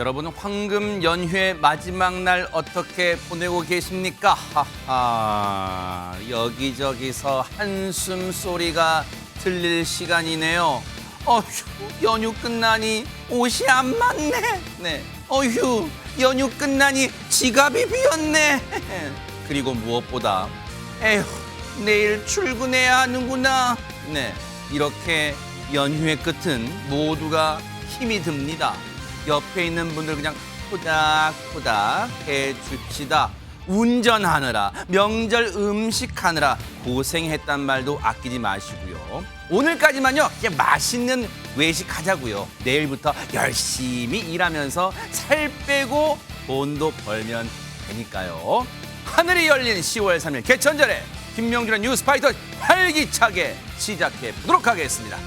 여러분 황금 연휴의 마지막 날 어떻게 보내고 계십니까? 하하, 여기저기서 한숨 소리가 들릴 시간이네요. 어휴, 연휴 끝나니 옷이 안 맞네. 네. 어휴, 연휴 끝나니 지갑이 비었네. 그리고 무엇보다 에휴, 내일 출근해야 하는구나. 네, 이렇게 연휴의 끝은 모두가 힘이 듭니다. 옆에 있는 분들 그냥 토닥토닥 해줍시다. 운전하느라, 명절 음식하느라 고생했단 말도 아끼지 마시고요. 오늘까지만요, 그냥 맛있는 외식하자고요. 내일부터 열심히 일하면서 살 빼고 돈도 벌면 되니까요. 하늘이 열린 10월 3일 개천절에 김명준의 뉴스파이터 활기차게 시작해 보도록 하겠습니다.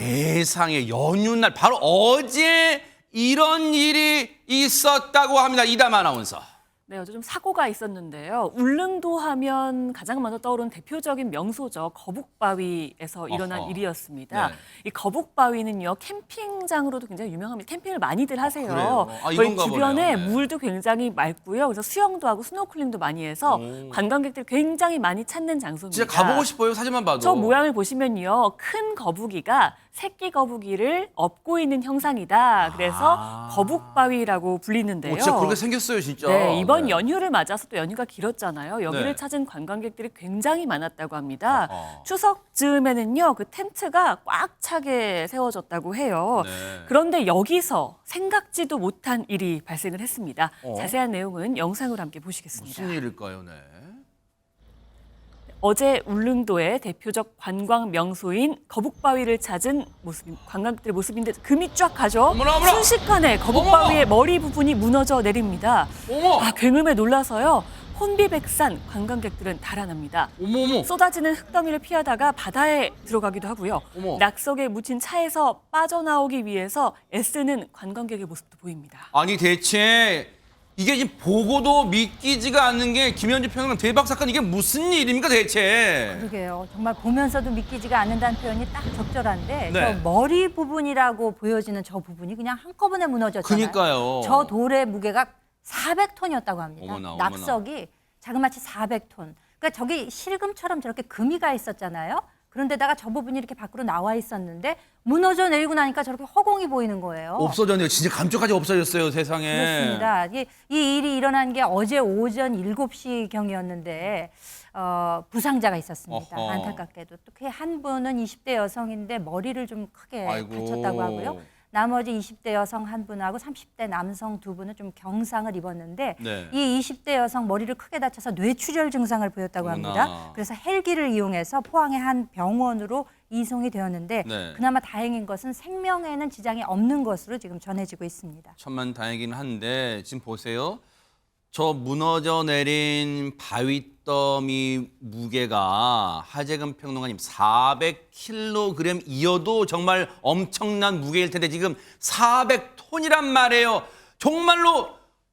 세상에, 연휴날 바로 어제 이런 일이 있었다고 합니다. 이담 아나운서. 네, 어제 좀 사고가 있었는데요. 울릉도 하면 가장 먼저 떠오르는 대표적인 명소죠. 거북바위에서 일어난 어허. 일이었습니다. 네. 이 거북바위는요, 캠핑장으로도 굉장히 유명합니다. 캠핑을 많이들 하세요. 그래요? 아, 거기 이건가 주변에 보네요. 네. 물도 굉장히 맑고요. 그래서 수영도 하고 스노클링도 많이 해서 관광객들이 굉장히 많이 찾는 장소입니다. 진짜 가보고 싶어요. 사진만 봐도. 저 모양을 보시면요, 큰 거북이가 새끼 거북이를 업고 있는 형상이다. 그래서 거북바위라고 불리는데요. 진짜 그렇게 생겼어요, 진짜. 네, 이번 네. 연휴를 맞아서 또 연휴가 길었잖아요. 여기를 네. 찾은 관광객들이 굉장히 많았다고 합니다. 어허. 추석 즈음에는요, 그 텐트가 꽉 차게 세워졌다고 해요. 네. 그런데 여기서 생각지도 못한 일이 발생을 했습니다. 자세한 내용은 영상으로 함께 보시겠습니다. 무슨 일일까요, 네? 어제 울릉도의 대표적 관광 명소인 거북바위를 찾은 관광객들의 모습인데 금이 쫙 가죠. 어머나, 어머나. 순식간에 거북바위의 머리 부분이 무너져 내립니다. 어머! 굉음에 놀라서요. 혼비백산 관광객들은 달아납니다. 어머머! 쏟아지는 흙더미를 피하다가 바다에 들어가기도 하고요. 어머. 낙석에 묻힌 차에서 빠져나오기 위해서 애쓰는 관광객의 모습도 보입니다. 아니, 대체 이게 지금 보고도 믿기지가 않는 게 김현주 평론가 대박 사건, 이게 무슨 일입니까, 대체? 그러게요. 정말 보면서도 믿기지가 않는다는 표현이 딱 적절한데 네. 저 머리 부분이라고 보여지는 저 부분이 그냥 한꺼번에 무너졌잖아요. 그니까요. 저 돌의 무게가 400톤이었다고 합니다. 어머나, 어머나. 낙석이 자그마치 400톤. 그러니까 저기 실금처럼 저렇게 금이가 있었잖아요. 그런데다가 저 부분이 이렇게 밖으로 나와 있었는데 무너져 내리고 나니까 저렇게 허공이 보이는 거예요. 없어졌네요. 진짜 감쪽까지 없어졌어요, 세상에. 그렇습니다. 이 일이 일어난 게 어제 오전 7시경이었는데 부상자가 있었습니다. 어허. 안타깝게도. 또 그 한 분은 20대 여성인데 머리를 좀 크게 아이고. 다쳤다고 하고요. 나머지 20대 여성 한 분하고 30대 남성 두 분은 좀 경상을 입었는데 네. 이 20대 여성 머리를 크게 다쳐서 뇌출혈 증상을 보였다고 어머나. 합니다. 그래서 헬기를 이용해서 포항의 한 병원으로 이송이 되었는데 네. 그나마 다행인 것은 생명에는 지장이 없는 것으로 지금 전해지고 있습니다. 천만 다행이긴 한데 지금 보세요. 저 무너져 내린 바위더미 무게가 하재근 평론가님 400kg이어도 정말 엄청난 무게일 텐데 지금 400톤이란 말이에요. 정말로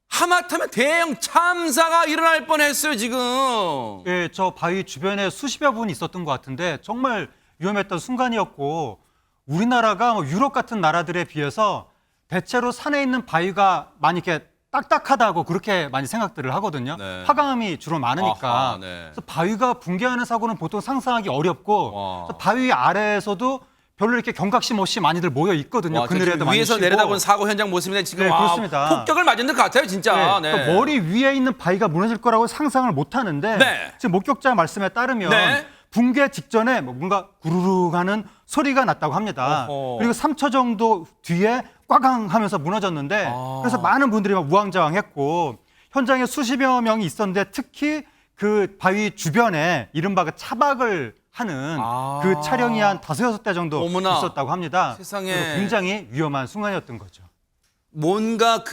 하마터면 대형 참사가 일어날 뻔했어요, 지금. 예, 저 바위 주변에 수십여 분 있었던 것 같은데 정말 위험했던 순간이었고 우리나라가 뭐 유럽 같은 나라들에 비해서 대체로 산에 있는 바위가 많이 이렇게 딱딱하다고 그렇게 많이 생각들을 하거든요. 네. 화강암이 주로 많으니까. 아하, 네. 그래서 바위가 붕괴하는 사고는 보통 상상하기 어렵고 와. 그래서 바위 아래에서도 별로 이렇게 경각심 없이 많이들 모여 있거든요. 와, 그늘에도 지금 많이 위에서 쉬고. 내려다본 사고 현장 모습인데 지금 네, 와, 그렇습니다. 폭격을 맞은 것 같아요, 진짜. 네, 그러니까 머리 위에 있는 바위가 무너질 거라고 상상을 못 하는데 네. 지금 목격자 말씀에 따르면 네. 붕괴 직전에 뭔가 구르륵 하는 소리가 났다고 합니다. 어허. 그리고 3초 정도 뒤에 꽝꽝 하면서 무너졌는데 그래서 많은 분들이 막 우왕좌왕했고 현장에 수십여 명이 있었는데 특히 그 바위 주변에 이른바 그 차박을 하는 그 차량이 한 5-6대 정도 어머나. 있었다고 합니다. 세상에. 그래서 굉장히 위험한 순간이었던 거죠. 뭔가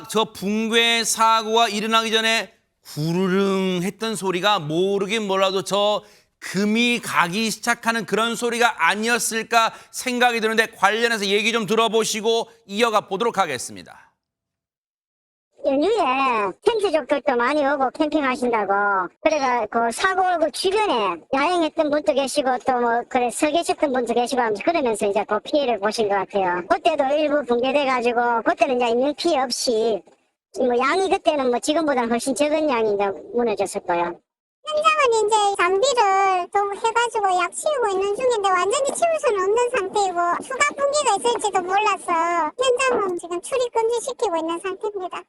저 붕괴 사고가 일어나기 전에 구르릉 했던 소리가 모르긴 몰라도 저 금이 가기 시작하는 그런 소리가 아니었을까 생각이 드는데 관련해서 얘기 좀 들어보시고 이어가 보도록 하겠습니다. 연휴에 텐트족들도 많이 오고 캠핑하신다고 그래가 그 사고 그 주변에 야영했던 분도 계시고 또 뭐 그래 서 계셨던 분도 계시고 하면서 그러면서 이제 그 피해를 보신 것 같아요. 그때도 일부 붕괴돼 가지고 그때는 이제 인명 피해 없이 뭐 양이 그때는 뭐 지금보다 훨씬 적은 양이 이제 무너졌을 거예요. 현장은 이제 장비를 좀 해가지고 약 치우고 있는 중인데 완전히 치울 수는 없는 상태이고 추가 분기가 있을지도 몰라서 현장은 지금 출입 금지시키고 있는 상태입니다.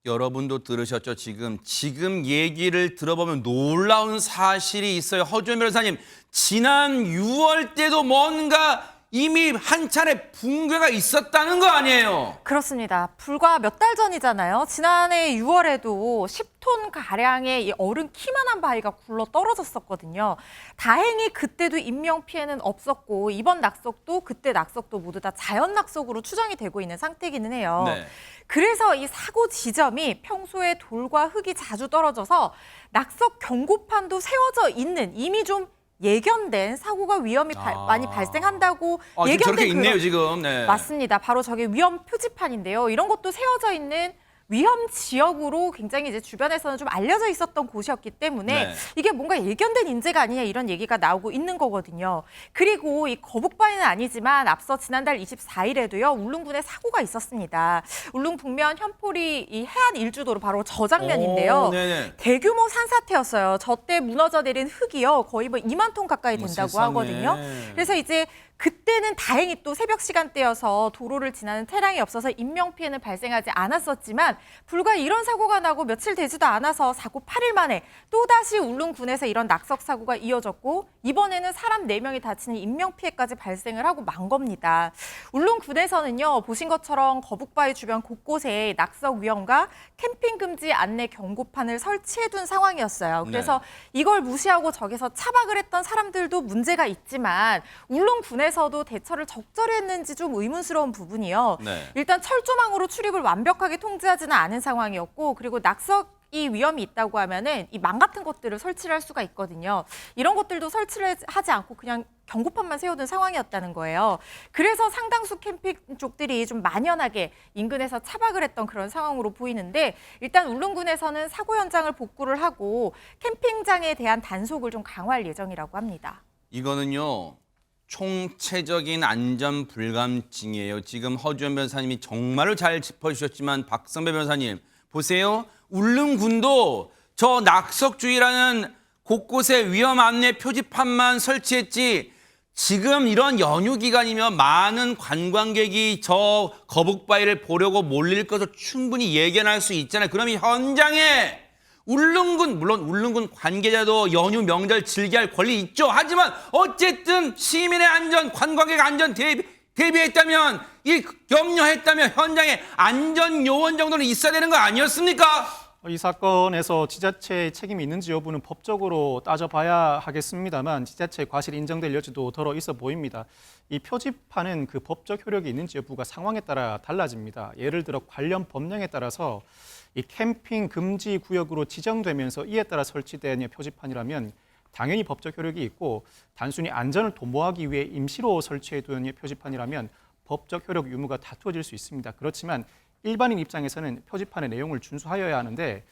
여러분도 들으셨죠? 지금 얘기를 들어보면 놀라운 사실이 있어요. 허주연 변호사님, 지난 6월 때도 뭔가 이미 한 차례 붕괴가 있었다는 거 아니에요? 그렇습니다. 불과 몇 달 전이잖아요. 지난해 6월에도 10톤 가량의 이 어른 키만한 바위가 굴러 떨어졌었거든요. 다행히 그때도 인명 피해는 없었고 이번 낙석도 그때 낙석도 모두 다 자연 낙석으로 추정이 되고 있는 상태이기는 해요. 네. 그래서 이 사고 지점이 평소에 돌과 흙이 자주 떨어져서 낙석 경고판도 세워져 있는 이미 좀 예견된 사고가 위험이 많이 발생한다고 지금 예견된 저렇게 있네요, 그런- 지금. 네. 맞습니다. 바로 저게 위험 표지판인데요. 이런 것도 세워져 있는 위험 지역으로 굉장히 이제 주변에서는 좀 알려져 있었던 곳이었기 때문에 네. 이게 뭔가 예견된 인재가 아니냐 이런 얘기가 나오고 있는 거거든요. 그리고 이 거북바위는 아니지만 앞서 지난달 24일에도요. 울릉군에 사고가 있었습니다. 울릉 북면 현포리 이 해안 일주도로 바로 저 장면인데요. 오, 네네. 대규모 산사태였어요. 저때 무너져 내린 흙이요. 거의 뭐 2만 톤 가까이 된다고 세상에. 하거든요. 그래서 이제 그때는 다행히 또 새벽 시간대여서 도로를 지나는 차량이 없어서 인명피해는 발생하지 않았었지만 불과 이런 사고가 나고 며칠 되지도 않아서 사고 8일 만에 또다시 울릉군에서 이런 낙석 사고가 이어졌고 이번에는 사람 4명이 다치는 인명피해까지 발생을 하고 만 겁니다. 울릉군에서는요. 보신 것처럼 거북바위 주변 곳곳에 낙석 위험과 캠핑 금지 안내 경고판을 설치해둔 상황이었어요. 그래서 이걸 무시하고 저기서 차박을 했던 사람들도 문제가 있지만 울릉군에서도 대처를 적절히 했는지 좀 의문스러운 부분이요. 네. 일단 철조망으로 출입을 완벽하게 통제하지는 않은 상황이었고 그리고 낙석이 위험이 있다고 하면은 이 망 같은 것들을 설치를 할 수가 있거든요. 이런 것들도 설치를 하지 않고 그냥 경고판만 세워둔 상황이었다는 거예요. 그래서 상당수 캠핑족들이 좀 만연하게 인근에서 차박을 했던 그런 상황으로 보이는데 일단 울릉군에서는 사고 현장을 복구를 하고 캠핑장에 대한 단속을 좀 강화할 예정이라고 합니다. 이거는요. 총체적인 안전 불감증이에요. 지금 허주연 변호사님이 정말로 잘 짚어주셨지만 박성배 변호사님 보세요. 울릉군도 저 낙석주의라는 곳곳에 위험 안내 표지판만 설치했지 지금 이런 연휴 기간이면 많은 관광객이 저 거북바위를 보려고 몰릴 것을 충분히 예견할 수 있잖아요. 그럼 이 현장에 울릉군, 물론 울릉군 관계자도 연휴 명절 즐기할 권리 있죠. 하지만 어쨌든 시민의 안전, 관광객 안전 대비했다면, 염려했다면 현장에 안전 요원 정도는 있어야 되는 거 아니었습니까? 이 사건에서 지자체의 책임이 있는지 여부는 법적으로 따져봐야 하겠습니다만 지자체의 과실이 인정될 여지도 덜어 있어 보입니다. 이 표지판은 그 법적 효력이 있는지 여부가 상황에 따라 달라집니다. 예를 들어 관련 법령에 따라서 이 캠핑 금지 구역으로 지정되면서 이에 따라 설치된 표지판이라면 당연히 법적 효력이 있고 단순히 안전을 도모하기 위해 임시로 설치해둔 표지판이라면 법적 효력 유무가 다투어질 수 있습니다. 그렇지만 일반인 입장에서는 표지판의 내용을 준수하여야 하는데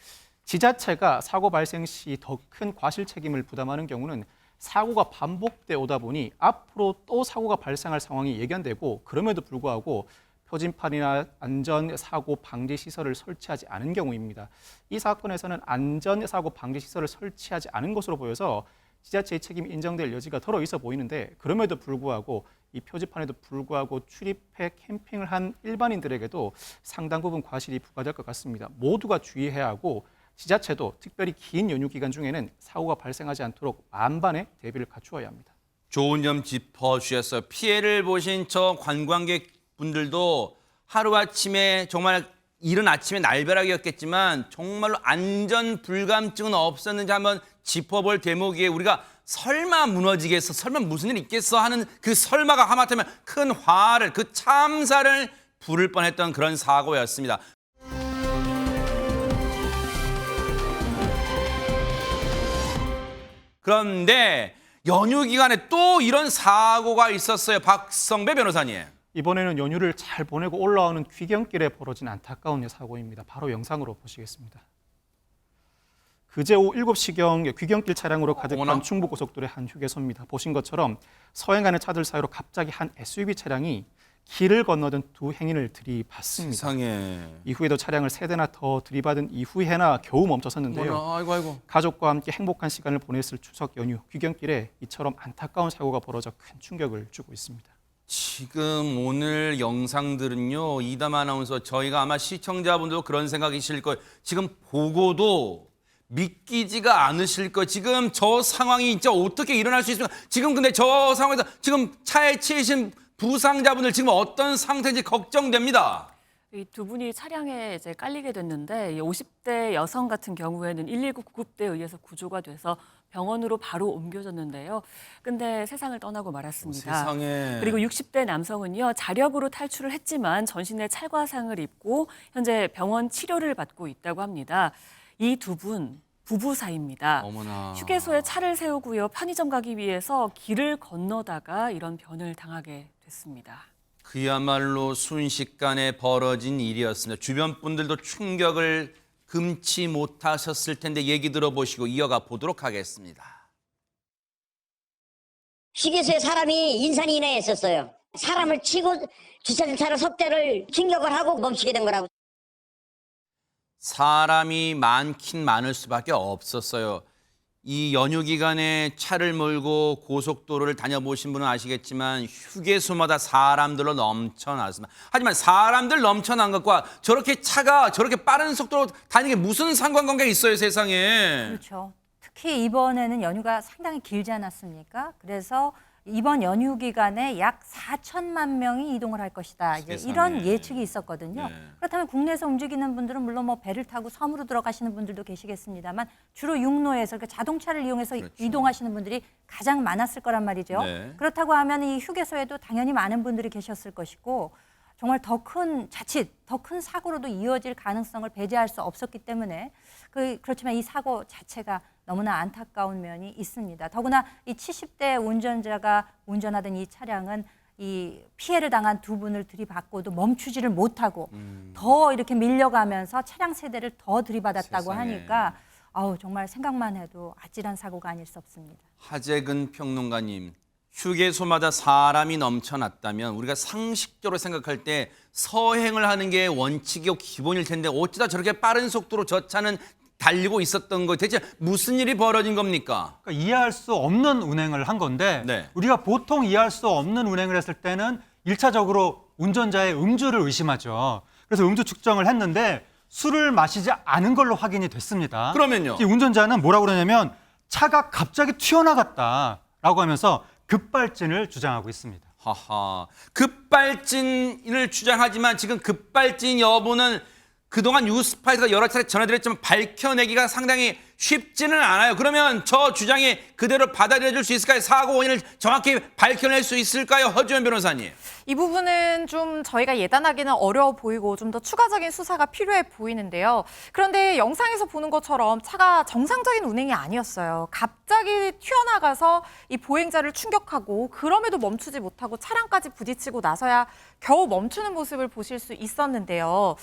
지자체가 사고 발생 시 더 큰 과실 책임을 부담하는 경우는 사고가 반복돼 오다 보니 앞으로 또 사고가 발생할 상황이 예견되고 그럼에도 불구하고 표지판이나 안전사고 방지 시설을 설치하지 않은 경우입니다. 이 사건에서는 안전사고 방지 시설을 설치하지 않은 것으로 보여서 지자체의 책임이 인정될 여지가 덜어 있어 보이는데 그럼에도 불구하고 이 표지판에도 불구하고 출입해 캠핑을 한 일반인들에게도 상당 부분 과실이 부과될 것 같습니다. 모두가 주의해야 하고 지자체도 특별히 긴 연휴 기간 중에는 사고가 발생하지 않도록 만반의 대비를 갖추어야 합니다. 좋은 점 짚어주셨어요. 피해를 보신 저 관광객 분들도 하루아침에 정말 이른 아침에 날벼락이었겠지만 정말로 안전 불감증은 없었는지 한번 짚어볼 대목이에요. 우리가 설마 무너지겠어, 설마 무슨 일 있겠어 하는 그 설마가 하마터면 큰 화를, 그 참사를 부를 뻔했던 그런 사고였습니다. 그런데 연휴 기간에 또 이런 사고가 있었어요. 박성배 변호사님. 이번에는 연휴를 잘 보내고 올라오는 귀경길에 벌어진 안타까운 사고입니다. 바로 영상으로 보시겠습니다. 그제 오후 7시경 귀경길 차량으로 가득한 어머나. 충북고속도로의 한 휴게소입니다. 보신 것처럼 서행하는 차들 사이로 갑자기 한 SUV 차량이 길을 건너던 두 행인을 들이받습니다. 세상에. 이후에도 차량을 3대나 더 들이받은 이후에나 겨우 멈춰섰는데요. 어머나, 아이고. 가족과 함께 행복한 시간을 보냈을 추석 연휴 귀경길에 이처럼 안타까운 사고가 벌어져 큰 충격을 주고 있습니다. 지금 오늘 영상들은요, 이담 아나운서, 저희가 아마 시청자분들도 그런 생각이실 거예요. 지금 보고도 믿기지가 않으실 거예요. 지금 저 상황이 진짜 어떻게 일어날 수 있습니까? 지금 근데 저 상황에서 지금 차에 치이신 부상자분들 지금 어떤 상태인지 걱정됩니다. 이 두 분이 차량에 이제 깔리게 됐는데, 이 50대 여성 같은 경우에는 119 구급대에 의해서 구조가 돼서 병원으로 바로 옮겨졌는데요. 근데 세상을 떠나고 말았습니다. 세상에. 그리고 60대 남성은요, 자력으로 탈출을 했지만 전신에 찰과상을 입고 현재 병원 치료를 받고 있다고 합니다. 이 두 분 부부 사이입니다. 어머나. 휴게소에 차를 세우고요, 편의점 가기 위해서 길을 건너다가 이런 변을 당하게 됐습니다. 그야말로 순식간에 벌어진 일이었습니다. 주변 분들도 충격을 금치 못하셨을 텐데 얘기 들어보시고 이어가 보도록 하겠습니다. 휴게소에 사람이 인산인해에 있었어요. 사람을 치고 주차장차로 석대를 충격을 하고 멈추게 된 거라고. 사람이 많긴 많을 수밖에 없었어요. 이 연휴 기간에 차를 몰고 고속도로를 다녀보신 분은 아시겠지만 휴게소마다 사람들로 넘쳐났습니다. 하지만 사람들 넘쳐난 것과 저렇게 차가 저렇게 빠른 속도로 다니는 게 무슨 상관관계가 있어요, 세상에. 그렇죠. 특히 이번에는 연휴가 상당히 길지 않았습니까? 그래서 이번 연휴 기간에 약 4천만 명이 이동을 할 것이다. 이제 세상에. 이런 예측이 있었거든요. 네. 그렇다면 국내에서 움직이는 분들은 물론 뭐 배를 타고 섬으로 들어가시는 분들도 계시겠습니다만 주로 육로에서 그러니까 자동차를 이용해서 그렇죠. 이동하시는 분들이 가장 많았을 거란 말이죠. 네. 그렇다고 하면 이 휴게소에도 당연히 많은 분들이 계셨을 것이고 정말 더 큰 자칫 더 큰 사고로도 이어질 가능성을 배제할 수 없었기 때문에 그렇지만 이 사고 자체가 너무나 안타까운 면이 있습니다. 더구나 이 70대 운전자가 운전하던 이 차량은 이 피해를 당한 두 분을 들이받고도 멈추지를 못하고 더 이렇게 밀려가면서 차량 세대를 더 들이받았다고 세상에. 하니까 아우 정말 생각만 해도 아찔한 사고가 아닐 수 없습니다. 하재근 평론가님, 휴게소마다 사람이 넘쳐났다면 우리가 상식적으로 생각할 때 서행을 하는 게 원칙이고 기본일 텐데 어찌다 저렇게 빠른 속도로 저 차는 달리고 있었던 거 대체 무슨 일이 벌어진 겁니까? 그러니까 이해할 수 없는 운행을 한 건데 네. 우리가 보통 이해할 수 없는 운행을 했을 때는 1차적으로 운전자의 음주를 의심하죠. 그래서 음주 측정을 했는데 술을 마시지 않은 걸로 확인이 됐습니다. 그러면요? 이 운전자는 뭐라고 그러냐면 차가 갑자기 튀어나갔다라고 하면서 급발진을 주장하고 있습니다. 하하. 급발진을 주장하지만 지금 급발진 여부는 그동안 뉴스파이터가 여러 차례 전해드렸지만 밝혀내기가 상당히 쉽지는 않아요. 그러면 저 주장이 그대로 받아들여질 수 있을까요? 사고 원인을 정확히 밝혀낼 수 있을까요? 허주연 변호사님. 이 부분은 좀 저희가 예단하기는 어려워 보이고 좀 더 추가적인 수사가 필요해 보이는데요. 그런데 영상에서 보는 것처럼 차가 정상적인 운행이 아니었어요. 갑자기 튀어나가서 이 보행자를 충격하고 그럼에도 멈추지 못하고 차량까지 부딪히고 나서야 겨우 멈추는 모습을 보실 수 있었는데요.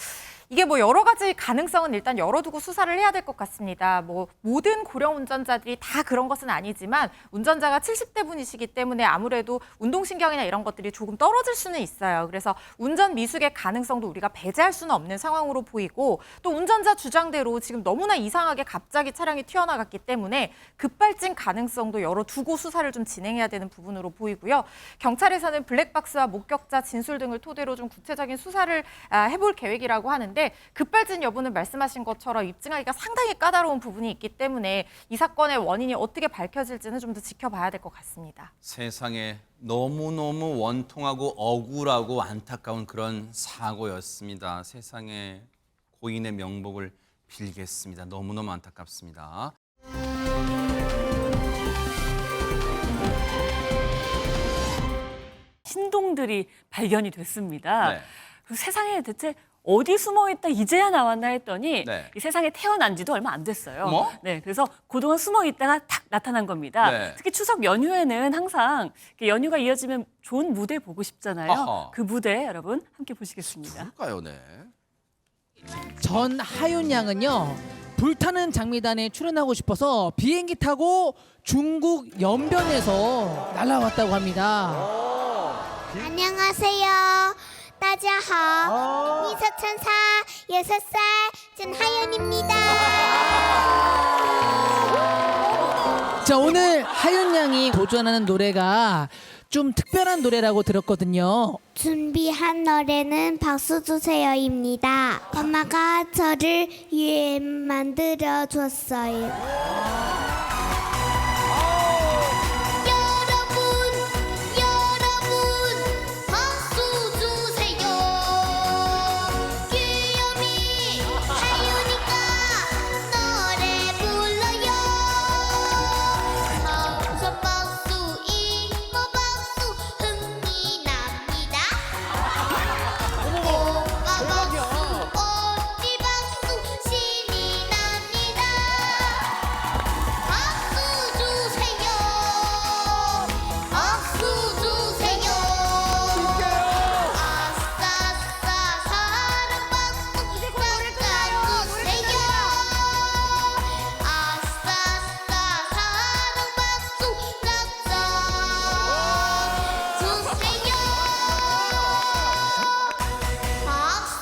이게 뭐 여러 가지 가능성은 일단 열어두고 수사를 해야 될 것 같습니다. 뭐 모든 고령 운전자들이 다 그런 것은 아니지만 운전자가 70대 분이시기 때문에 아무래도 운동신경이나 이런 것들이 조금 떨어질 수는 있어요. 그래서 운전 미숙의 가능성도 우리가 배제할 수는 없는 상황으로 보이고 또 운전자 주장대로 지금 너무나 이상하게 갑자기 차량이 튀어나갔기 때문에 급발진 가능성도 열어두고 수사를 좀 진행해야 되는 부분으로 보이고요. 경찰에서는 블랙박스와 목격자 진술 등을 토대로 좀 구체적인 수사를 해볼 계획이라고 하는데 급발진 여부는 말씀하신 것처럼 입증하기가 상당히 까다로운 부분이 있기 때문에 이 사건의 원인이 어떻게 밝혀질지는 좀 더 지켜봐야 될 것 같습니다. 세상에 너무너무 원통하고 억울하고 안타까운 그런 사고였습니다. 세상에 고인의 명복을 빌겠습니다. 너무너무 안타깝습니다. 신동들이 발견이 됐습니다. 네. 그 세상에 대체 어디 숨어있다 이제야 나왔나 했더니 네. 이 세상에 태어난 지도 얼마 안 됐어요. 어머? 네, 그래서 그동안 숨어있다가 탁 나타난 겁니다. 네. 특히 추석 연휴에는 항상 이렇게 연휴가 이어지면 좋은 무대 보고 싶잖아요. 아하. 그 무대 여러분 함께 보시겠습니다. 누굴까요, 네. 전하윤 양은요, 불타는 장미단에 출연하고 싶어서 비행기 타고 중국 연변에서 날아왔다고 합니다. 안녕하세요. 大家好. 미소천사 6살 전하윤입니다. 자, 오늘 하윤 양이 도전하는 노래가 좀 특별한 노래라고 들었거든요. 준비한 노래는 박수 주세요입니다. 엄마가 저를 위해 만들어 줬어요. 여러분, 박수 주세요. 귀요미 하윤이가 노래 불러요. 성선 박수, 이모 박수, 흥이 납니다. 엄마 박수, 언니 박수, 신이 납니다. 박수 주세요. 박수 주세요. 아싸싸 사랑 박수 짝짝 주세요. 아싸싸 사랑 박수 짝짝 주세요. 박수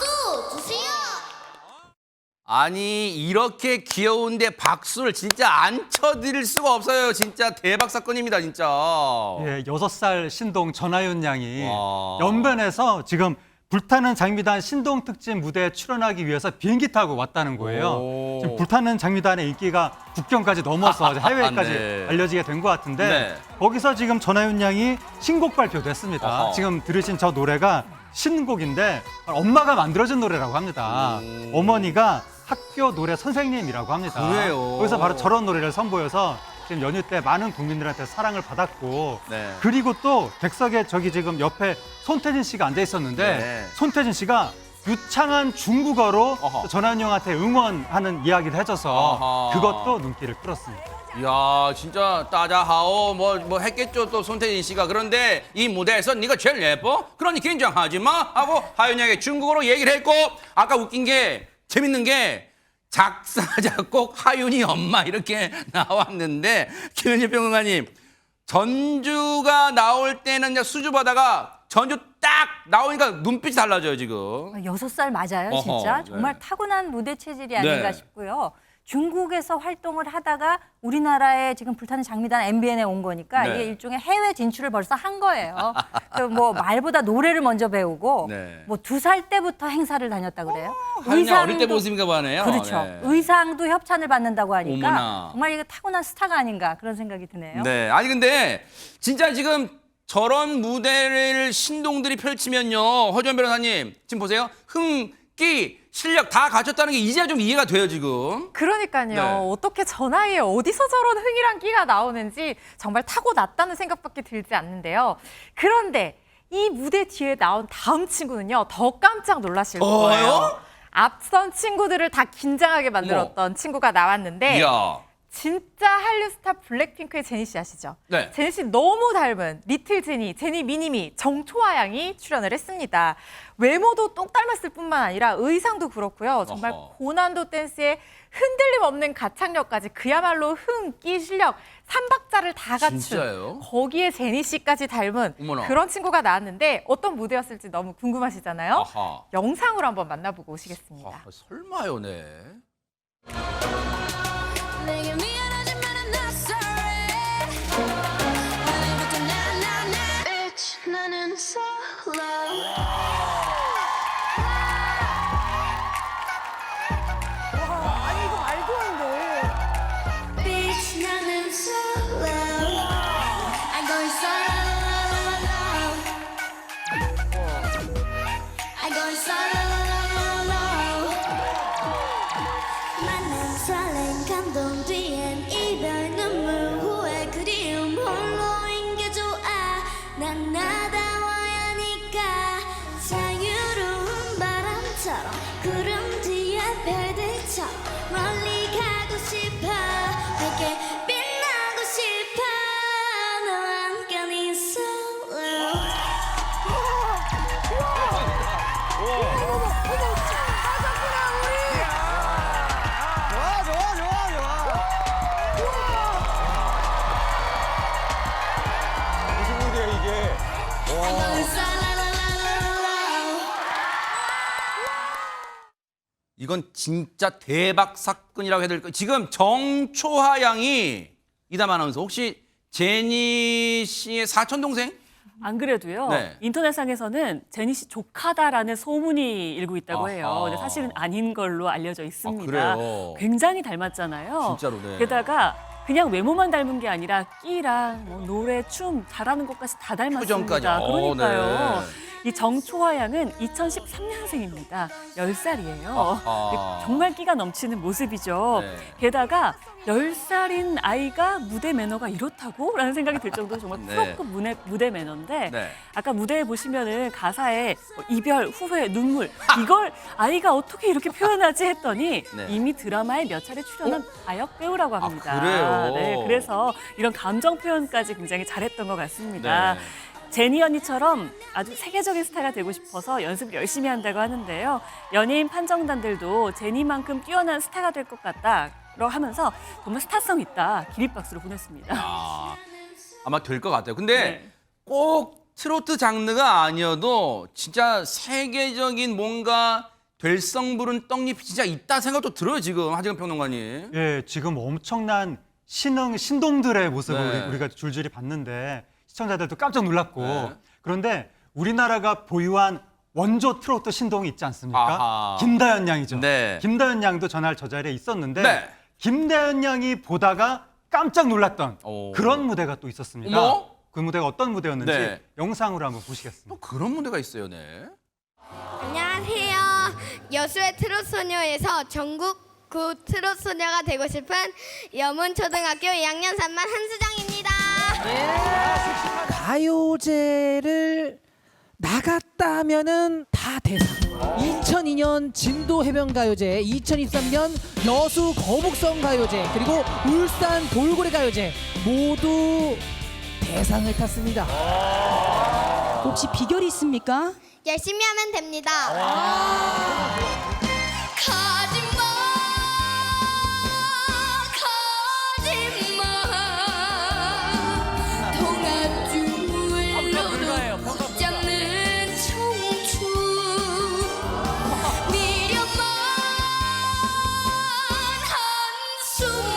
주세요. 아니 이렇게 귀여운데 박수를 진짜 안 쳐드릴 수가 없어요. 진짜 대박 사건입니다, 진짜. 예, 6살 신동 전하윤 양이 와. 연변에서 지금 불타는 장미단 신동 특집 무대에 출연하기 위해서 비행기 타고 왔다는 거예요. 오. 지금 불타는 장미단의 인기가 국경까지 넘어서 이제 해외까지 네. 알려지게 된 것 같은데 네. 거기서 지금 전하윤 양이 신곡 발표됐습니다. 어허. 지금 들으신 저 노래가 신곡인데 엄마가 만들어준 노래라고 합니다. 오. 어머니가 학교 노래 선생님이라고 합니다. 그래요? 거기서 바로 저런 노래를 선보여서 지금 연휴 때 많은 국민들한테 사랑을 받았고 네. 그리고 또 객석에 저기 지금 옆에 손태진 씨가 앉아 있었는데 네. 손태진 씨가 유창한 중국어로 어허. 전하윤 형한테 응원하는 이야기를 해줘서 어허. 그것도 눈길을 끌었습니다. 이야 진짜 따자하오 뭐 했겠죠 또 손태진 씨가. 그런데 이 무대에서 네가 제일 예뻐? 그러니 긴장하지 마 하고 하윤양에게 중국어로 얘기를 했고, 아까 웃긴 게 재밌는 게 작사 작곡 하윤이 엄마 이렇게 나왔는데 김현진 평론가님, 전주가 나올 때는 그냥 수줍어다가 전주 딱 나오니까 눈빛이 달라져요 지금. 6살 맞아요, 어허, 진짜. 네. 정말 타고난 무대 체질이 아닌가 네. 싶고요. 중국에서 활동을 하다가 우리나라에 지금 불타는 장미단 MBN에 온 거니까 네. 이게 일종의 해외 진출을 벌써 한 거예요. 그 뭐 말보다 노래를 먼저 배우고 네. 뭐 2살 때부터 행사를 다녔다 그래요. 하윤양 어릴 때 모습인가 보네요. 그렇죠. 네. 의상도 협찬을 받는다고 하니까 어머나. 정말 이게 타고난 스타가 아닌가 그런 생각이 드네요. 네. 아니 근데 진짜 지금 저런 무대를 신동들이 펼치면요, 허주연 변호사님 지금 보세요. 흥기 실력 다 갖췄다는 게 이제야 좀 이해가 돼요 지금. 그러니까요. 네. 어떻게 전화에 어디서 저런 흥이랑 끼가 나오는지 정말 타고났다는 생각밖에 들지 않는데요. 그런데 이 무대 뒤에 나온 다음 친구는요. 더 깜짝 놀라실 거예요. 앞선 친구들을 다 긴장하게 만들었던 친구가 나왔는데 이야. 진짜 한류 스타 블랙핑크의 제니 씨 아시죠? 네. 제니 씨 너무 닮은 리틀 제니, 제니 미니미, 정초아 양이 출연을 했습니다. 외모도 똑 닮았을 뿐만 아니라 의상도 그렇고요. 정말 어허. 고난도 댄스에 흔들림 없는 가창력까지 그야말로 흥기 실력 3박자를 다 갖춘 진짜요? 거기에 제니 씨까지 닮은 어머나. 그런 친구가 나왔는데 어떤 무대였을지 너무 궁금하시잖아요. 아하. 영상으로 한번 만나보고 오시겠습니다. 아, 설마요, 네. 내게 미안하지만 I'm not sorry. 오늘부터 나 Bitch 나는 solo. Bitch 나는 solo. I'm going solo. I'm going solo. 만난 설렘 감동 뒤엔 이건 진짜 대박 사건이라고 해야 될까요? 지금 정초하 양이 이담 아나운서 혹시 제니 씨의 사촌 동생? 안 그래도요. 네. 인터넷상에서는 제니 씨 조카다라는 소문이 일고 있다고 아하. 해요. 근데 사실은 아닌 걸로 알려져 있습니다. 그래요? 굉장히 닮았잖아요. 진짜로, 네. 게다가 그냥 외모만 닮은 게 아니라 끼랑 뭐 노래, 춤, 잘하는 것까지 다 닮았습니다. 표정까지. 그러니까요. 네. 이 정초화 양은 2013년생입니다. 10살이에요. 아하. 정말 끼가 넘치는 모습이죠. 네. 게다가 10살인 아이가 무대 매너가 이렇다고? 라는 생각이 들 정도로 정말 네. 프로급 무대 매너인데 네. 아까 무대에 보시면은 가사에 뭐 이별, 후회, 눈물 이걸 아이가 어떻게 이렇게 표현하지 했더니 네. 이미 드라마에 몇 차례 출연한 아역 배우라고 합니다. 그래요? 네, 그래서 이런 감정 표현까지 굉장히 잘했던 것 같습니다. 네. 제니 언니처럼 아주 세계적인 스타가 되고 싶어서 연습을 열심히 한다고 하는데요. 연예인 판정단들도 제니만큼 뛰어난 스타가 될 것 같다라고 하면서 정말 스타성 있다 기립박수를 보냈습니다. 아마 될 것 같아요. 근데 네. 꼭 트로트 장르가 아니어도 진짜 세계적인 뭔가 될성 부른 떡잎이 진짜 있다 생각도 들어요, 지금 하재근 평론가님. 예, 지금 엄청난 신동들의 모습을 네. 우리가 줄줄이 봤는데 시청자들도 깜짝 놀랐고 네. 그런데 우리나라가 보유한 원조 트로트 신동이 있지 않습니까? 아하. 김다연 양이죠. 네. 김다연 양도 전날 저 자리에 있었는데 네. 김다연 양이 보다가 깜짝 놀랐던 오. 그런 무대가 또 있었습니다. 어머? 그 무대가 어떤 무대였는지 네. 영상으로 한번 보시겠습니다. 또 그런 무대가 있어요, 네. 안녕하세요. 여수의 트로트 소녀에서 전국 구 트로트 소녀가 되고 싶은 여문초등학교 2학년 3반 한수정입니다. 가요제를 나갔다면은 다 대상. 2002년 진도 해변가요제, 2023년 여수 거북선 가요제, 그리고 울산 돌고래 가요제 모두 대상을 탔습니다. 혹시 비결이 있습니까? 열심히 하면 됩니다. 가지마 가지마 동아줄로도 붙잡는 청춘 미련만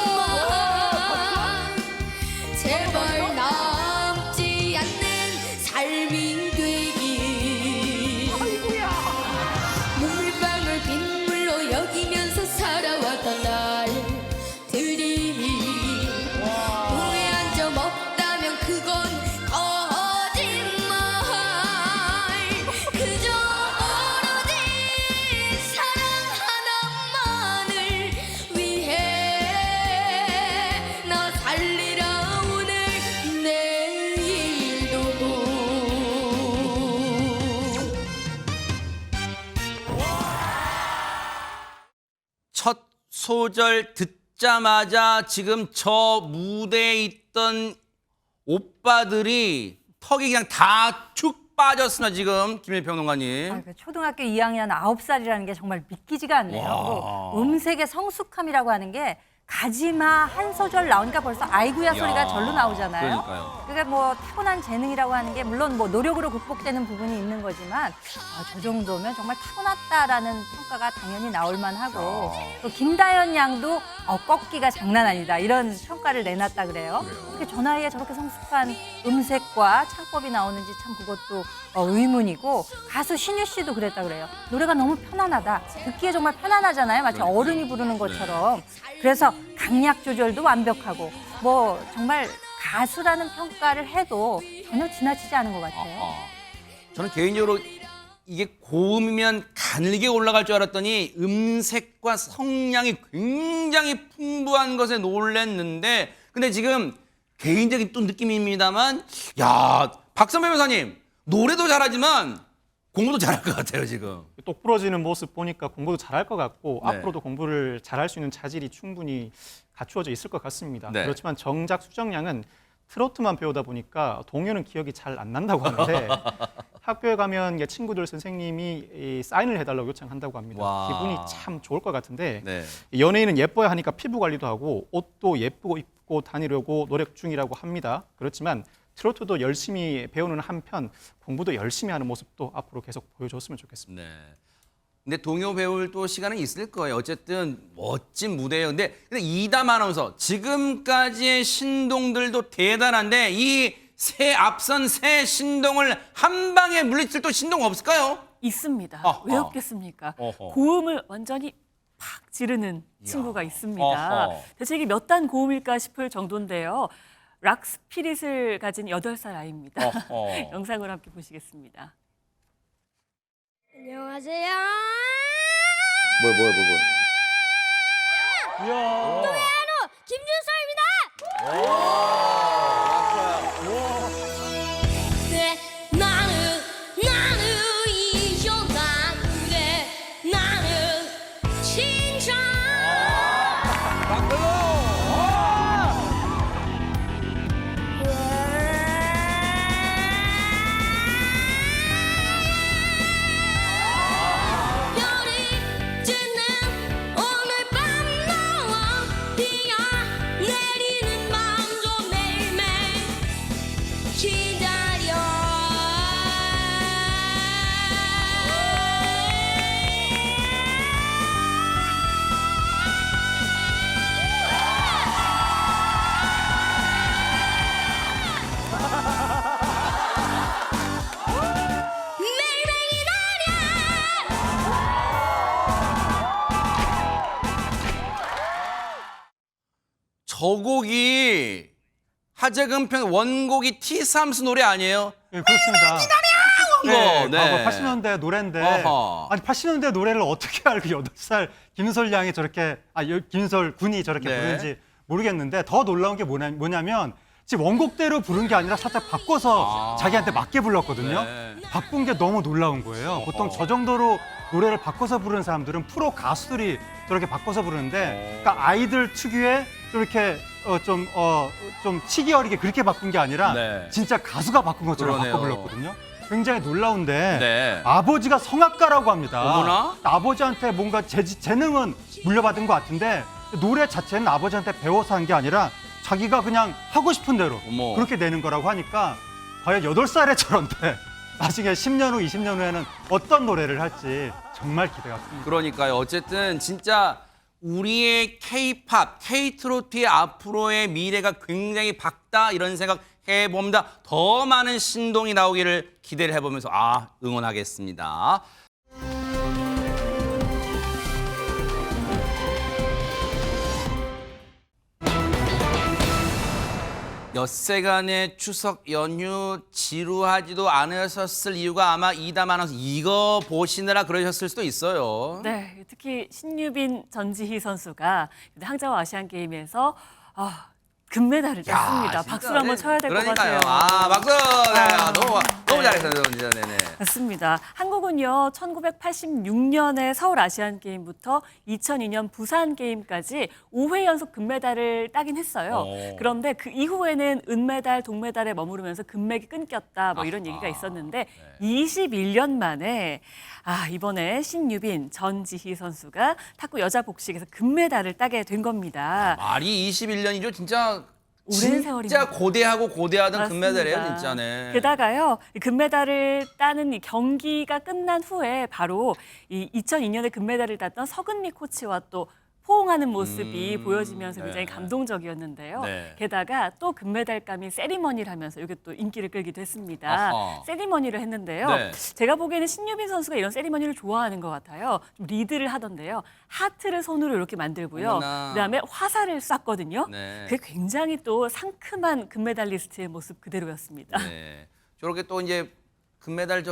한숨만 제발 남지 않는 삶이 되길 물방울 빗물로 여기면서 살아왔던 날들이 후회한 점 없다면 그건 거짓말 그저 오로지 사랑 하나만을 위해 나 살리라 오늘 내일도 첫 소절 듣자마자 지금 저 무대에 있던 오빠들이 턱이 그냥 다 축 빠졌으나 지금 김일 평론가님. 아, 그 초등학교 2학년 9살이라는 게 정말 믿기지가 않네요. 와. 그리고 음색의 성숙함이라고 하는 게 가지마 한 소절 나오니까 벌써 아이구야 소리가 절로 나오잖아요. 그러니까요. 그러니까 뭐 타고난 재능이라고 하는 게 물론 뭐 노력으로 극복되는 부분이 있는 거지만 저 정도면 정말 타고났다라는 평가가 당연히 나올 만하고 또 김다연 양도 꺾기가 장난 아니다 이런 평가를 내놨다 그래요. 어떻게 저 나이에 저렇게 성숙한 음색과 창법이 나오는지 참 그것도 의문이고 가수 신유 씨도 그랬다 그래요. 노래가 너무 편안하다. 듣기에 정말 편안하잖아요. 마치 어른이 부르는 것처럼. 그래서 강약 조절도 완벽하고 뭐 정말 가수라는 평가를 해도 전혀 지나치지 않은 것 같아요. 저는 개인적으로 이게 고음이면 가늘게 올라갈 줄 알았더니 음색과 성량이 굉장히 풍부한 것에 놀랐는데 근데 지금 개인적인 또 느낌입니다만 야 박선배 변호사님 노래도 잘하지만 공부도 잘할 것 같아요 지금. 똑 부러지는 모습 보니까 공부도 잘할 것 같고 네. 앞으로도 공부를 잘할 수 있는 자질이 충분히 갖추어져 있을 것 같습니다. 네. 그렇지만 정작 수정량은 트로트만 배우다 보니까 동요는 기억이 잘 안 난다고 하는데 학교에 가면 친구들 선생님이 이 사인을 해달라고 요청한다고 합니다. 와. 기분이 참 좋을 것 같은데 네. 연예인은 예뻐야 하니까 피부 관리도 하고 옷도 예쁘고 입고 다니려고 노력 중이라고 합니다. 그렇지만 트로트도 열심히 배우는 한편 공부도 열심히 하는 모습도 앞으로 계속 보여줬으면 좋겠습니다. 네. 근데 동요 배울 또 시간은 있을 거예요. 어쨌든 멋진 무대예요. 근데 이담 아나운서 지금까지의 신동들도 대단한데 이 새 앞선 새 신동을 한 방에 물리칠 또 신동 없을까요? 있습니다. 어허. 왜 없겠습니까? 어허. 고음을 완전히 팍 지르는 친구가 있습니다. 어허. 대체 이게 몇 단 고음일까 싶을 정도인데요. 락 스피릿을 가진 8살 아이입니다. 어허. 영상을 함께 보시겠습니다. 안녕하세요. 뭐야. 김준서입니다. 네, 나는 이효단 그래 나는 진짜 별이 짖는 오늘 밤 너와 비가 내리는 밤도 매일매일 기다려 매일매일 기다려 저 곡이 하재근편 원곡이 T3스 노래 아니에요? 예, 그렇습니다. 네, 과거 80년대 노래인데 어허. 아니 80년대 노래를 어떻게 알고 8살 김인설 양이 저렇게 김인설 군이 저렇게 네. 부르는지 모르겠는데 더 놀라운 게 뭐냐면 지금 원곡대로 부른 게 아니라 살짝 바꿔서 자기한테 맞게 불렀거든요. 네. 바꾼 게 너무 놀라운 거예요. 보통 저 정도로 노래를 바꿔서 부르는 사람들은 프로 가수들이 저렇게 바꿔서 부르는데 그러니까 아이들 특유의 이렇게 좀 치기 어리게 그렇게 바꾼 게 아니라 네. 진짜 가수가 바꾼 것처럼 그러네요. 바꿔 불렀거든요. 굉장히 놀라운데 네. 아버지가 성악가라고 합니다. 어머나? 아버지한테 뭔가 재능은 물려받은 것 같은데 노래 자체는 아버지한테 배워서 한 게 아니라 자기가 그냥 하고 싶은 대로 어머. 그렇게 되는 거라고 하니까 과연 8살에 저런데 나중에 10년 후, 20년 후에는 어떤 노래를 할지 정말 기대가 큽니다. 그러니까요. 어쨌든 진짜 우리의 K-팝, K-트로트의 앞으로의 미래가 굉장히 밝다 이런 생각 해봅니다. 더 많은 신동이 나오기를 기대를 해보면서 응원하겠습니다. 엿새간의 추석 연휴 지루하지도 않으셨을 이유가 아마 이담 아나운서 이거 보시느라 그러셨을 수도 있어요. 네, 특히 신유빈 전지희 선수가 항저우 아시안 게임에서 금메달을 땄습니다. 진짜, 박수를 한번 쳐야 될 것 그러니까요. 같아요. 박수. 네, 너무 네. 잘했어요, 진짜. 네네. 맞습니다. 한국은요, 1986년에 서울 아시안 게임부터 2002년 부산 게임까지 5회 연속 금메달을 따긴 했어요. 그런데 그 이후에는 은메달, 동메달에 머무르면서 금맥이 끊겼다, 뭐 이런 얘기가 있었는데 21년 만에 이번에 신유빈, 전지희 선수가 탁구 여자 복식에서 금메달을 따게 된 겁니다. 말이 21년이죠. 진짜 오랜 세월입니다. 고대하고 고대하던 맞습니다. 금메달이에요, 진짜네. 게다가요, 이 금메달을 따는 이 경기가 끝난 후에 바로 이 2002년에 금메달을 땄던 서근미 코치와 또 포옹하는 모습이 보여지면서 굉장히 네. 감동적이었는데요. 네. 게다가 또 금메달감이 세리머니를 하면서 이게 또 인기를 끌기도 했습니다. 아하. 세리머니를 했는데요. 네. 제가 보기에는 신유빈 선수가 이런 세리머니를 좋아하는 것 같아요. 좀 리드를 하던데요. 하트를 손으로 이렇게 만들고요. 어머나. 그다음에 화살을 쐈거든요. 네. 그게 굉장히 또 상큼한 금메달리스트의 모습 그대로였습니다. 네. 저렇게 또 이제 금메달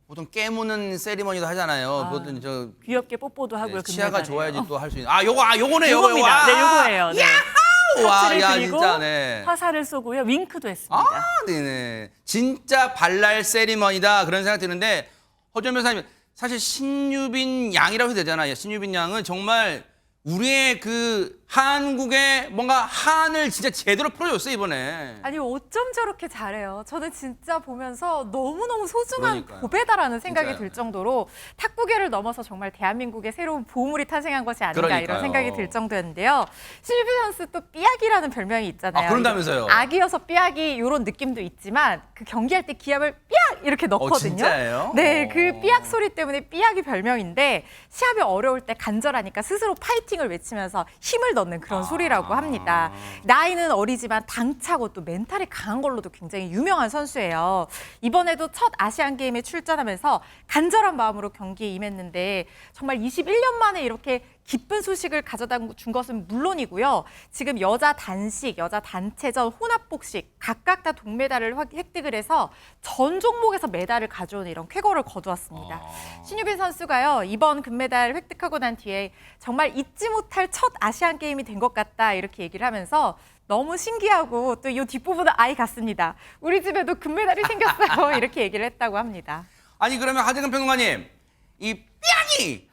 보통 깨무는 세리머니도 하잖아요. 보통 귀엽게 뽀뽀도 하고요. 치아가 금메달이에요. 좋아야지 또 할 수 있는. 요거네요. 요겁니다. 네, 요거예요. 네. 와, 하트를 야, 그리고 진짜, 네. 화살을 쏘고요. 윙크도 했습니다. 네네. 진짜 발랄 세리머니다 그런 생각 드는데 허준 변호사님 사실 신유빈 양이라고 해도 되잖아요. 신유빈 양은 정말 우리의 그 한국의 뭔가 한을 진짜 제대로 풀어줬어요 이번에. 아니 어쩜 저렇게 잘해요. 저는 진짜 보면서 너무너무 소중한 그러니까요. 보배다라는 생각이 진짜요. 들 정도로 탁구계를 넘어서 정말 대한민국의 새로운 보물이 탄생한 것이 아닌가 그러니까요. 이런 생각이 들 정도였는데요. 신유빈 선수 또 삐약이라는 별명이 있잖아요. 아, 그런다면서요? 아기여서 삐약이 이런 느낌도 있지만 그 경기할 때 기합을 삐약 이렇게 넣거든요. 진짜예요? 네, 그 삐약 소리 때문에 삐약이 별명인데 시합이 어려울 때 간절하니까 스스로 파이팅을 외치면서 힘을 넣는 그런 소리라고 합니다. 나이는 어리지만 당차고 또 멘탈이 강한 걸로도 굉장히 유명한 선수예요. 이번에도 첫 아시안 게임에 출전하면서 간절한 마음으로 경기에 임했는데 정말 21년 만에 이렇게 기쁜 소식을 가져다 준 것은 물론이고요. 지금 여자 단식, 여자 단체전, 혼합복식 각각 다 동메달을 획득을 해서 전 종목에서 메달을 가져오는 이런 쾌거를 거두었습니다. 신유빈 선수가요. 이번 금메달 획득하고 난 뒤에 정말 잊지 못할 첫 아시안 게임이 된 것 같다 이렇게 얘기를 하면서 너무 신기하고 또 이 뒷부분은 아이 같습니다. 우리 집에도 금메달이 생겼어요. 이렇게 얘기를 했다고 합니다. 아니 그러면 하재근 평론가님 이 삐약이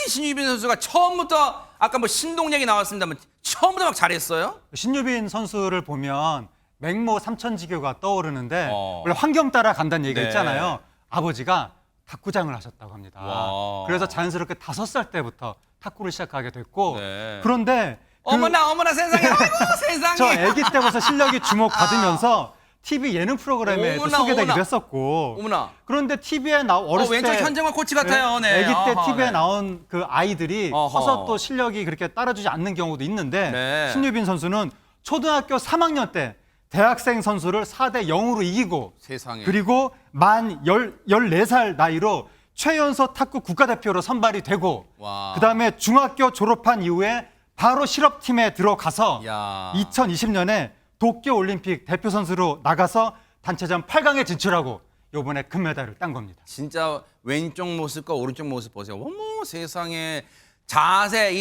신유빈 선수가 처음부터 아까 뭐 신동 얘기 나왔습니다만 처음부터 막 잘했어요? 신유빈 선수를 보면 맹모 삼천지교가 떠오르는데 어. 원래 환경 따라 간다는 얘기가 네. 있잖아요. 아버지가 탁구장을 하셨다고 합니다. 와. 그래서 자연스럽게 5살 때부터 탁구를 시작하게 됐고 네. 그런데 어머나 세상에 아이고 세상에. 저 아기 때부터 실력이 주목받으면서 TV 예능 프로그램에 어머나, 소개되기도 어머나. 했었고 어머나. 그런데 TV에 어렸을 왼쪽 때 현정화 코치 같아요. 네. 아기 때 아하, TV에 네. 나온 그 아이들이 어허. 커서 또 실력이 그렇게 따라주지 않는 경우도 있는데 네. 신유빈 선수는 초등학교 3학년 때 대학생 선수를 4대 0으로 이기고 세상에. 그리고 만 14살 나이로 최연소 탁구 국가대표로 선발이 되고 와. 그다음에 중학교 졸업한 이후에 바로 실업팀에 들어가서 야. 2020년에 도쿄올림픽 대표 선수로 나가서 단체전 8강에 진출하고 이번에 금메달을 딴 겁니다. 진짜 왼쪽 모습과 오른쪽 모습 보세요. 어머 세상에 자세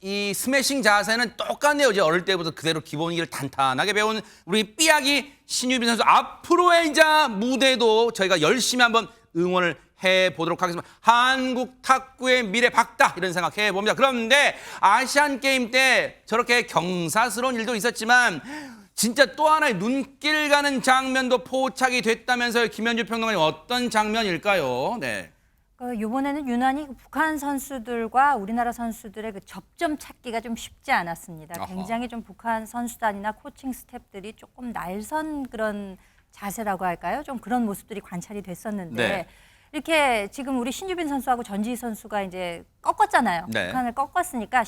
이 스매싱 자세는 똑같네요. 이제 어릴 때부터 그대로 기본기를 탄탄하게 배운 우리 삐약이 신유빈 선수 앞으로의 이제 무대도 저희가 열심히 한번 응원을 해보도록 하겠습니다. 한국 탁구의 미래 밝다 이런 생각해 봅니다. 그런데 아시안 게임 때 저렇게 경사스러운 일도 있었지만 진짜 또 하나의 눈길 가는 장면도 포착이 됐다면서요. 김현주 평론가님 어떤 장면일까요? 네. 이번에는 유난히 북한 선수들과 우리나라 선수들의 그 접점 찾기가 좀 쉽지 않았습니다. 아하. 굉장히 좀 북한 선수단이나 코칭 스태프들이 조금 날선 그런 자세라고 할까요? 좀 그런 모습들이 관찰이 됐었는데 네. 이렇게 지금 우리 신유빈 선수하고 전지희 선수가 이제 꺾었잖아요. 네. 북한을 꺾었으니까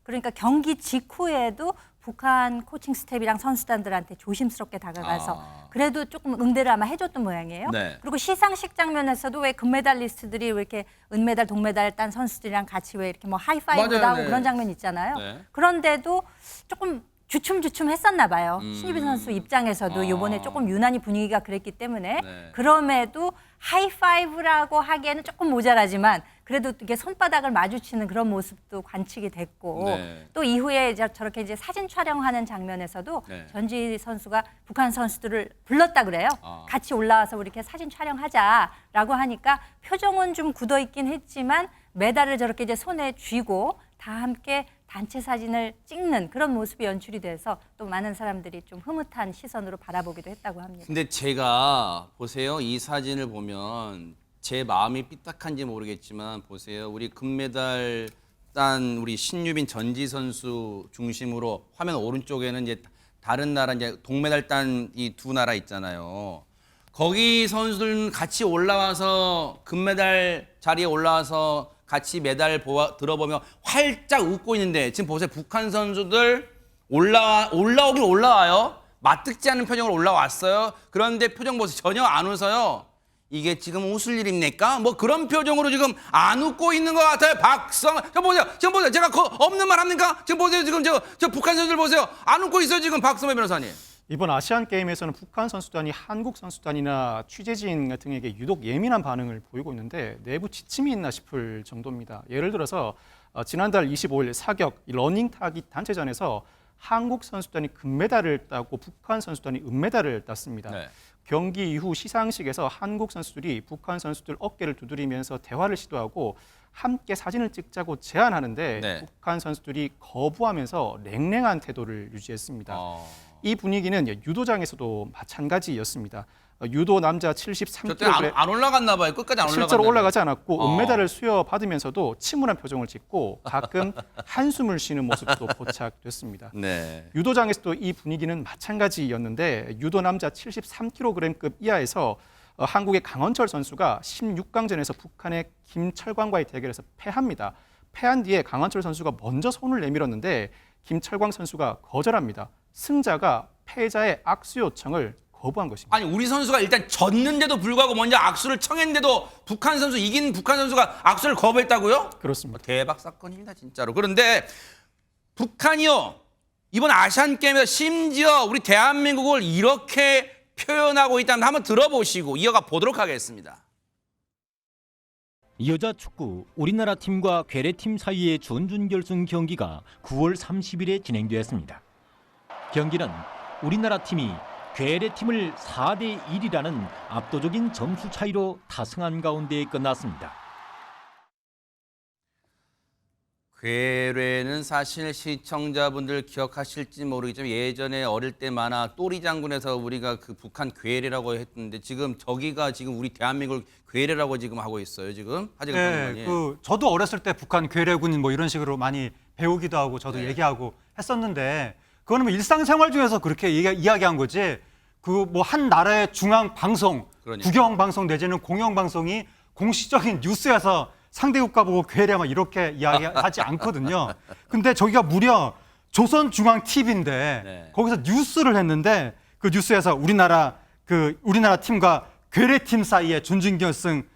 그러니까 경기 직후에도 북한 코칭 스텝이랑 선수단들한테 조심스럽게 다가가서 그래도 조금 응대를 아마 해줬던 모양이에요. 네. 그리고 시상식 장면에서도 왜 금메달리스트들이 왜 이렇게 은메달, 동메달 딴 선수들이랑 같이 왜 이렇게 뭐 하이파이브도 맞아요, 하고 네. 그런 장면 있잖아요. 네. 그런데도 조금 주춤주춤 했었나 봐요. 신유빈 선수 입장에서도 이번에 조금 유난히 분위기가 그랬기 때문에 네. 그럼에도 하이파이브라고 하기에는 조금 모자라지만 그래도 이게 손바닥을 마주치는 그런 모습도 관측이 됐고 네. 또 이후에 저렇게 이제 사진 촬영하는 장면에서도 네. 전지희 선수가 북한 선수들을 불렀다 그래요. 같이 올라와서 우리 이렇게 사진 촬영하자라고 하니까 표정은 좀 굳어 있긴 했지만 메달을 저렇게 이제 손에 쥐고 다 함께 단체 사진을 찍는 그런 모습이 연출이 돼서 또 많은 사람들이 좀 흐뭇한 시선으로 바라보기도 했다고 합니다. 근데 제가 보세요. 이 사진을 보면 제 마음이 삐딱한지 모르겠지만 보세요. 우리 금메달 딴 우리 신유빈 전지 선수 중심으로 화면 오른쪽에는 이제 다른 나라 이제 동메달 딴 이 두 나라 있잖아요. 거기 선수들 같이 올라와서 금메달 자리에 올라와서 같이 메달 들어보며 활짝 웃고 있는데 지금 보세요. 북한 선수들 올라오긴 올라와요. 맞듣지 않은 표정으로 올라왔어요. 그런데 표정 보세요. 전혀 안 웃어요. 이게 지금 웃을 일입니까? 뭐 그런 표정으로 지금 안 웃고 있는 것 같아요. 지금 보세요. 제가 없는 말 합니까? 지금 보세요. 지금 저 북한 선수들 보세요. 안 웃고 있어요. 지금 박성배 변호사님. 이번 아시안 게임에서는 북한 선수단이 한국 선수단이나 취재진 등에게 유독 예민한 반응을 보이고 있는데 내부 지침이 있나 싶을 정도입니다. 예를 들어서 지난달 25일 사격 러닝 타기 단체전에서 한국 선수단이 금메달을 따고 북한 선수단이 은메달을 땄습니다. 네. 경기 이후 시상식에서 한국 선수들이 북한 선수들 어깨를 두드리면서 대화를 시도하고 함께 사진을 찍자고 제안하는데 네. 북한 선수들이 거부하면서 냉랭한 태도를 유지했습니다. 이 분위기는 유도장에서도 마찬가지였습니다. 유도 남자 저때 73kg 안 올라갔나 봐요. 끝까지 안 올라갔나 실제로 봐요. 올라가지 않았고 은메달을 수여받으면서도 침울한 표정을 짓고 가끔 한숨을 쉬는 모습도 포착됐습니다. 네. 유도장에서도 이 분위기는 마찬가지였는데 유도 남자 73kg급 이하에서 한국의 강원철 선수가 16강전에서 북한의 김철광과의 대결에서 패합니다. 패한 뒤에 강원철 선수가 먼저 손을 내밀었는데 김철광 선수가 거절합니다. 승자가 패자의 악수 요청을 거부한 것입니다. 아니 우리 선수가 일단 졌는데도 불구하고 먼저 악수를 청했는데도 북한 선수 이긴 북한 선수가 악수를 거부했다고요? 그렇습니다. 대박 사건입니다 진짜로. 그런데 북한이요 이번 아시안 게임에서 심지어 우리 대한민국을 이렇게 표현하고 있다면 한번 들어보시고 이어가 보도록 하겠습니다. 여자 축구 우리나라 팀과 괴뢰팀 사이의 준결승 경기가 9월 30일에 진행되었습니다. 경기는 우리나라 팀이 괴뢰팀을 4대 1이라는 압도적인 점수 차이로 다승한 가운데 끝났습니다. 괴뢰는 사실 시청자분들 기억하실지 모르겠지만 예전에 어릴 때 만화 또리 장군에서 우리가 그 북한 괴뢰라고 했는데 지금 저기가 지금 우리 대한민국을 괴뢰라고 지금 하고 있어요. 지금 하지가 네, 저도 어렸을 때 북한 괴뢰군 뭐 이런 식으로 많이 배우기도 하고 저도 네. 얘기하고 했었는데 그거는 뭐 일상생활 중에서 그렇게 이야기한 거지 그 뭐 한 나라의 중앙 방송, 그러니까. 국영 방송 내지는 공영 방송이 공식적인 뉴스에서 상대 국가 보고 괴뢰 막 이렇게 이야기하지 않거든요. 근데 저기가 무려 조선중앙 TV인데 네. 거기서 뉴스를 했는데 그 뉴스에서 우리나라 팀과 괴뢰팀 사이에 준결승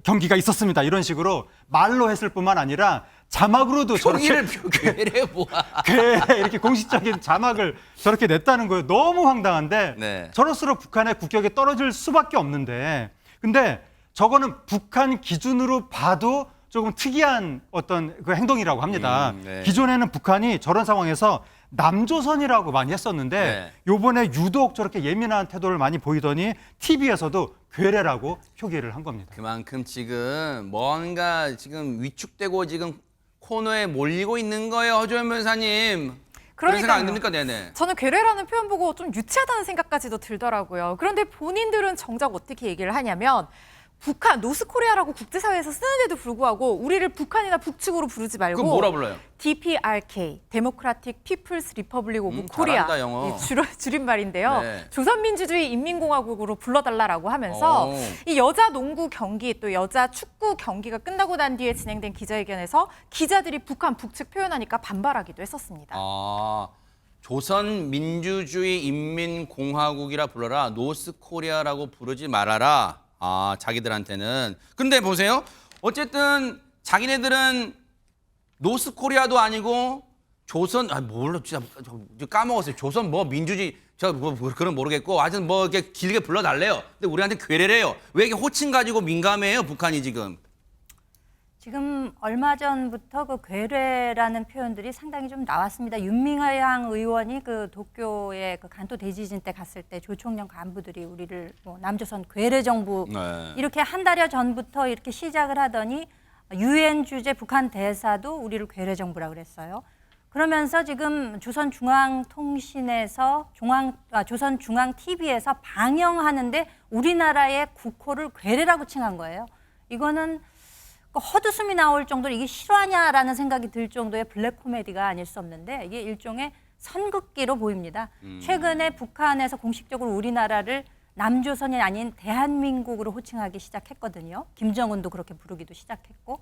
경기가 있었습니다. 이런 식으로 말로 했을 뿐만 아니라 자막으로도 저렇게 괴뢰 뭐야? 괴뢰 이렇게 공식적인 자막을 저렇게 냈다는 거예요. 너무 황당한데 네. 저럴수록 북한의 국격이 떨어질 수밖에 없는데 근데 저거는 북한 기준으로 봐도 조금 특이한 어떤 그 행동이라고 합니다. 네. 기존에는 북한이 저런 상황에서 남조선이라고 많이 했었는데 네. 요번에 유독 저렇게 예민한 태도를 많이 보이더니 TV에서도 괴뢰라고 표기를 한 겁니다. 그만큼 지금 뭔가 지금 위축되고 지금 코너에 몰리고 있는 거예요, 허주연 변호사님. 그런 생각 안 듭니까? 네네. 저는 괴뢰라는 표현 보고 좀 유치하다는 생각까지도 들더라고요. 그런데 본인들은 정작 어떻게 얘기를 하냐면 북한, 노스코리아라고 국제사회에서 쓰는데도 불구하고 우리를 북한이나 북측으로 부르지 말고 그럼 뭐라 불러요? DPRK, 데모크라틱 피플스 리퍼블릭 오브 코리아 잘한다, 영어. 줄임말인데요. 네. 조선민주주의 인민공화국으로 불러달라고 하면서 이 여자 농구 경기 또 여자 축구 경기가 끝나고 난 뒤에 진행된 기자회견에서 기자들이 북한 북측 표현하니까 반발하기도 했었습니다. 아, 조선민주주의 인민공화국이라 불러라. 노스코리아라고 부르지 말아라. 아, 자기들한테는. 근데 보세요. 어쨌든 자기네들은 노스코리아도 아니고 조선 뭘로 진짜 까먹었어요. 조선 뭐 민주주의 뭐 그런 모르겠고 하여튼 뭐 이렇게 길게 불러달래요. 근데 우리한테 괴뢰래요. 왜 이렇게 호칭 가지고 민감해요? 북한이 지금. 지금 얼마 전부터 그 괴뢰라는 표현들이 상당히 좀 나왔습니다. 윤미향 의원이 그 도쿄에 그 간토 대지진 때 갔을 때 조총련 간부들이 우리를 뭐 남조선 괴뢰 정부 네. 이렇게 한 달여 전부터 이렇게 시작을 하더니 유엔 주재 북한 대사도 우리를 괴뢰 정부라 그랬어요. 그러면서 지금 조선중앙통신에서 조선중앙TV에서 방영하는데 우리나라의 국호를 괴뢰라고 칭한 거예요. 이거는 헛웃음이 나올 정도로 이게 실화냐라는 생각이 들 정도의 블랙 코미디가 아닐 수 없는데 이게 일종의 선긋기로 보입니다. 최근에 북한에서 공식적으로 우리나라를 남조선이 아닌 대한민국으로 호칭하기 시작했거든요. 김정은도 그렇게 부르기도 시작했고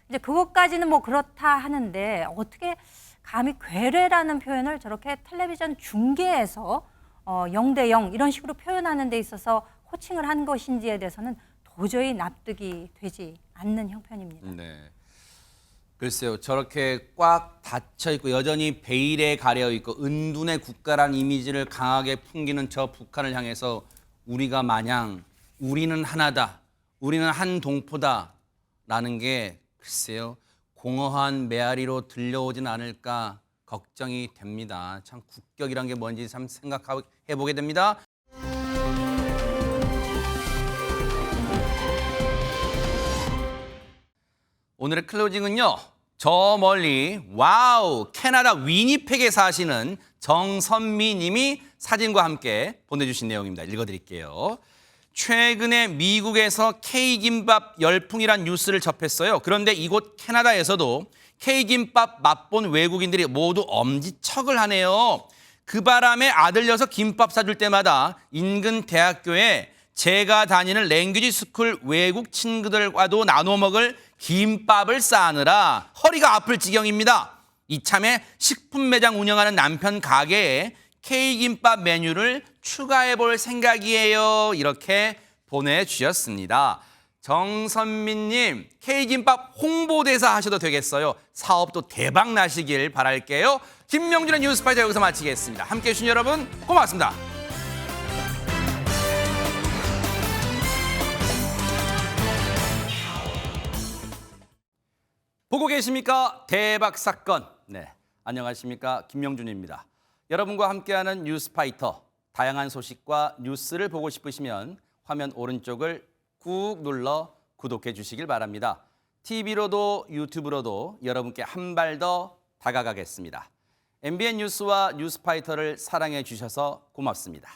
이제 그것까지는 뭐 그렇다 하는데 어떻게 감히 괴뢰라는 표현을 저렇게 텔레비전 중계에서 0대 0 이런 식으로 표현하는 데 있어서 호칭을 한 것인지에 대해서는 도저히 납득이 되지 않는 형편입니다. 네. 글쎄요. 저렇게 꽉 닫혀 있고 여전히 베일에 가려 있고 은둔의 국가란 이미지를 강하게 풍기는 저 북한을 향해서 우리가 마냥 우리는 하나다. 우리는 한 동포다라는 게 글쎄요. 공허한 메아리로 들려오진 않을까 걱정이 됩니다. 참 국격이란 게 뭔지 참 생각해 보게 됩니다. 오늘의 클로징은요. 저 멀리 와우 캐나다 위니펙에 사시는 정선미 님이 사진과 함께 보내주신 내용입니다. 읽어드릴게요. 최근에 미국에서 K김밥 열풍이란 뉴스를 접했어요. 그런데 이곳 캐나다에서도 K김밥 맛본 외국인들이 모두 엄지척을 하네요. 그 바람에 아들 녀석 김밥 사줄 때마다 인근 대학교에 제가 다니는 랭귀지 스쿨 외국 친구들과도 나눠 먹을 김밥을 싸느라 허리가 아플 지경입니다. 이참에 식품 매장 운영하는 남편 가게에 K김밥 메뉴를 추가해 볼 생각이에요. 이렇게 보내주셨습니다. 정선민님, K김밥 홍보대사 하셔도 되겠어요. 사업도 대박 나시길 바랄게요. 김명준의 뉴스파이터 여기서 마치겠습니다. 함께해 주신 여러분 고맙습니다. 보고 계십니까? 대박 사건. 네, 안녕하십니까? 김명준입니다. 여러분과 함께하는 뉴스파이터. 다양한 소식과 뉴스를 보고 싶으시면 화면 오른쪽을 꾹 눌러 구독해 주시길 바랍니다. TV로도 유튜브로도 여러분께 한 발 더 다가가겠습니다. MBN 뉴스와 뉴스파이터를 사랑해 주셔서 고맙습니다.